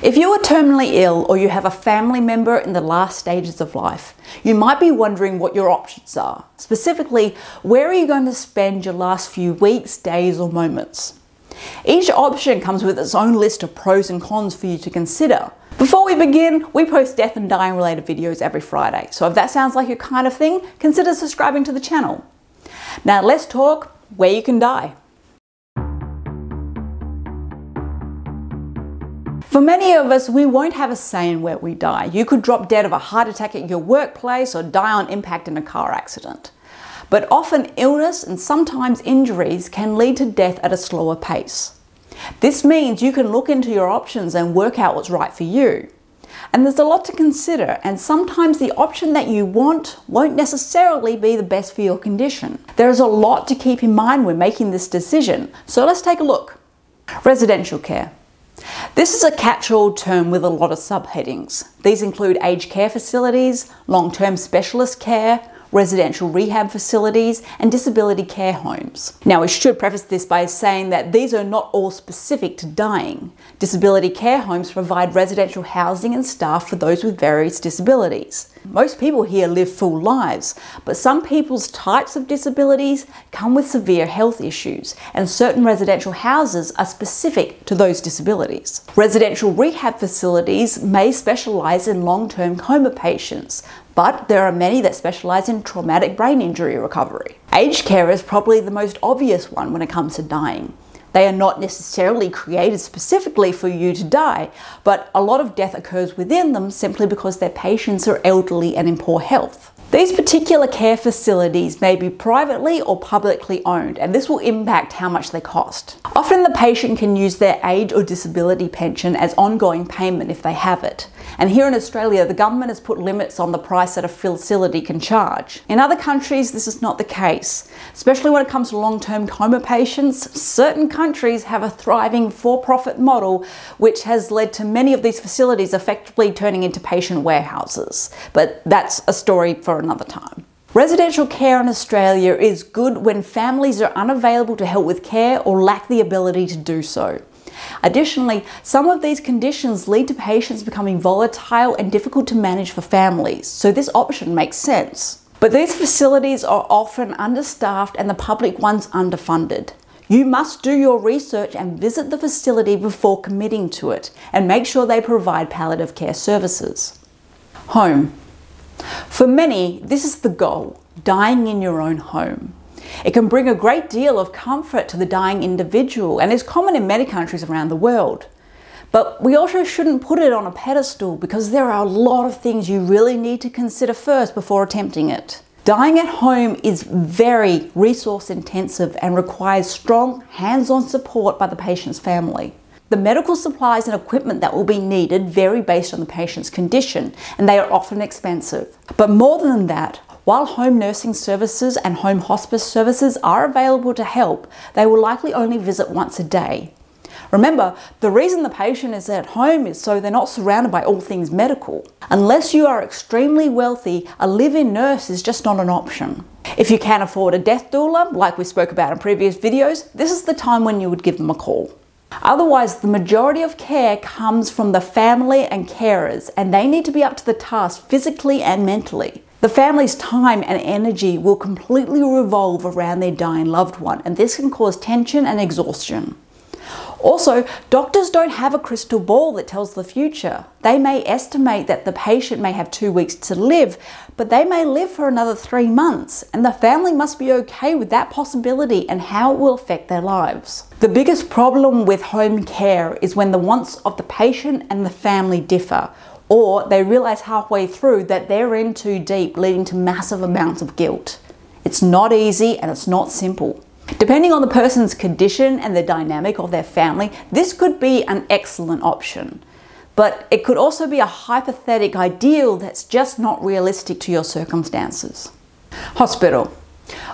If you are terminally ill or you have a family member in the last stages of life, you might be wondering what your options are. Specifically, where are you going to spend your last few weeks, days, or moments? Each option comes with its own list of pros and cons for you to consider. Before we begin, we post death and dying related videos every Friday, so if that sounds like your kind of thing, consider subscribing to the channel. Now let's talk where you can die. For many of us, we won't have a say in where we die. You could drop dead of a heart attack at your workplace or die on impact in a car accident. But often illness and sometimes injuries can lead to death at a slower pace. This means you can look into your options and work out what's right for you. And there's a lot to consider, and sometimes the option that you want won't necessarily be the best for your condition. There is a lot to keep in mind when making this decision, so let's take a look. Residential care. This is a catch-all term with a lot of subheadings. These include aged care facilities, long-term specialist care, residential rehab facilities, and disability care homes. Now, we should preface this by saying that these are not all specific to dying. Disability care homes provide residential housing and staff for those with various disabilities. Most people here live full lives, but some people's types of disabilities come with severe health issues, and certain residential houses are specific to those disabilities. Residential rehab facilities may specialise in long-term coma patients, but there are many that specialise in traumatic brain injury recovery. Aged care is probably the most obvious one when it comes to dying. They are not necessarily created specifically for you to die, but a lot of death occurs within them simply because their patients are elderly and in poor health. These particular care facilities may be privately or publicly owned, and this will impact how much they cost. Often the patient can use their age or disability pension as ongoing payment if they have it. And here in Australia, the government has put limits on the price that a facility can charge. In other countries, this is not the case. Especially when it comes to long-term coma patients, certain countries have a thriving for-profit model, which has led to many of these facilities effectively turning into patient warehouses. But that's a story for another time. Residential care in Australia is good when families are unavailable to help with care or lack the ability to do so. Additionally, some of these conditions lead to patients becoming volatile and difficult to manage for families, so this option makes sense. But these facilities are often understaffed and the public ones underfunded. You must do your research and visit the facility before committing to it, and make sure they provide palliative care services. Home. For many, this is the goal, dying in your own home. It can bring a great deal of comfort to the dying individual and is common in many countries around the world. But we also shouldn't put it on a pedestal because there are a lot of things you really need to consider first before attempting it. Dying at home is very resource intensive and requires strong hands-on support by the patient's family. The medical supplies and equipment that will be needed vary based on the patient's condition, and they are often expensive. But more than that, while home nursing services and home hospice services are available to help, they will likely only visit once a day. Remember, the reason the patient is at home is so they're not surrounded by all things medical. Unless you are extremely wealthy, a live-in nurse is just not an option. If you can't afford a death doula, like we spoke about in previous videos, this is the time when you would give them a call. Otherwise, the majority of care comes from the family and carers, and they need to be up to the task physically and mentally. The family's time and energy will completely revolve around their dying loved one, and this can cause tension and exhaustion. Also, doctors don't have a crystal ball that tells the future. They may estimate that the patient may have 2 weeks to live, but they may live for another 3 months, and the family must be okay with that possibility and how it will affect their lives. The biggest problem with home care is when the wants of the patient and the family differ, or they realize halfway through that they're in too deep, leading to massive amounts of guilt. It's not easy and it's not simple. Depending on the person's condition and the dynamic of their family, this could be an excellent option. But it could also be a hypothetical ideal that's just not realistic to your circumstances. Hospital.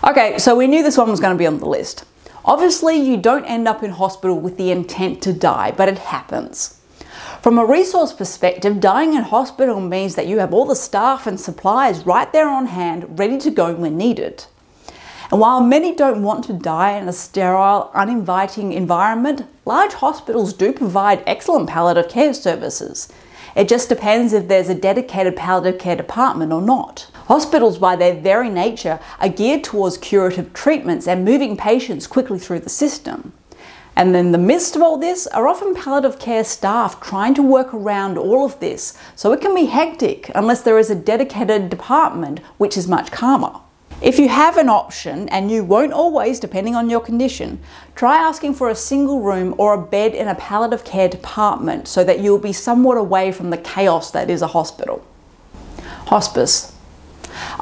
Okay, so we knew this one was going to be on the list. Obviously, you don't end up in hospital with the intent to die, but it happens. From a resource perspective, dying in hospital means that you have all the staff and supplies right there on hand, ready to go when needed. And while many don't want to die in a sterile, uninviting environment, large hospitals do provide excellent palliative care services. It just depends if there's a dedicated palliative care department or not. Hospitals, by their very nature, are geared towards curative treatments and moving patients quickly through the system. And in the midst of all this are often palliative care staff trying to work around all of this, so it can be hectic unless there is a dedicated department, which is much calmer. If you have an option, and you won't always depending on your condition, try asking for a single room or a bed in a palliative care department so that you'll be somewhat away from the chaos that is a hospital. Hospice.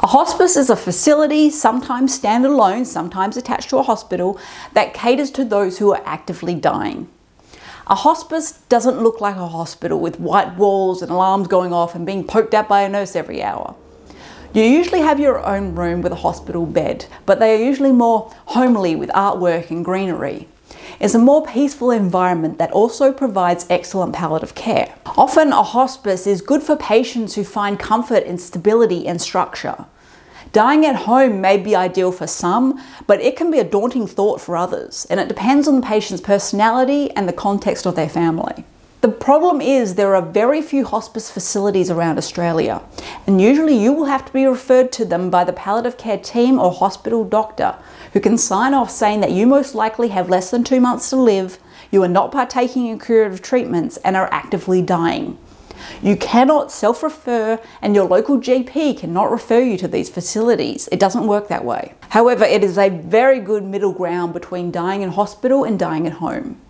A hospice is a facility, sometimes standalone, sometimes attached to a hospital, that caters to those who are actively dying. A hospice doesn't look like a hospital with white walls and alarms going off and being poked at by a nurse every hour. You usually have your own room with a hospital bed, but they are usually more homely with artwork and greenery. It's a more peaceful environment that also provides excellent palliative care. Often a hospice is good for patients who find comfort in stability and structure. Dying at home may be ideal for some, but it can be a daunting thought for others, and it depends on the patient's personality and the context of their family. The problem is there are very few hospice facilities around Australia, and usually you will have to be referred to them by the palliative care team or hospital doctor, who can sign off saying that you most likely have less than 2 months to live, you are not partaking in curative treatments, and are actively dying. You cannot self-refer, and your local GP cannot refer you to these facilities. It doesn't work that way. However, it is a very good middle ground between dying in hospital and dying at home.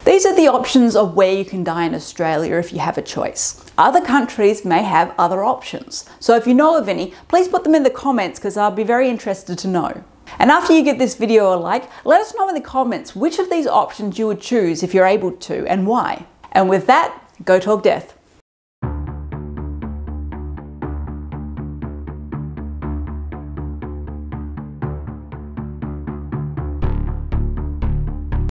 These are the options of where you can die in Australia if you have a choice. Other countries may have other options. So if you know of any, please put them in the comments because I'll be very interested to know. And after you give this video a like, let us know in the comments which of these options you would choose if you're able to and why. And with that, go talk death.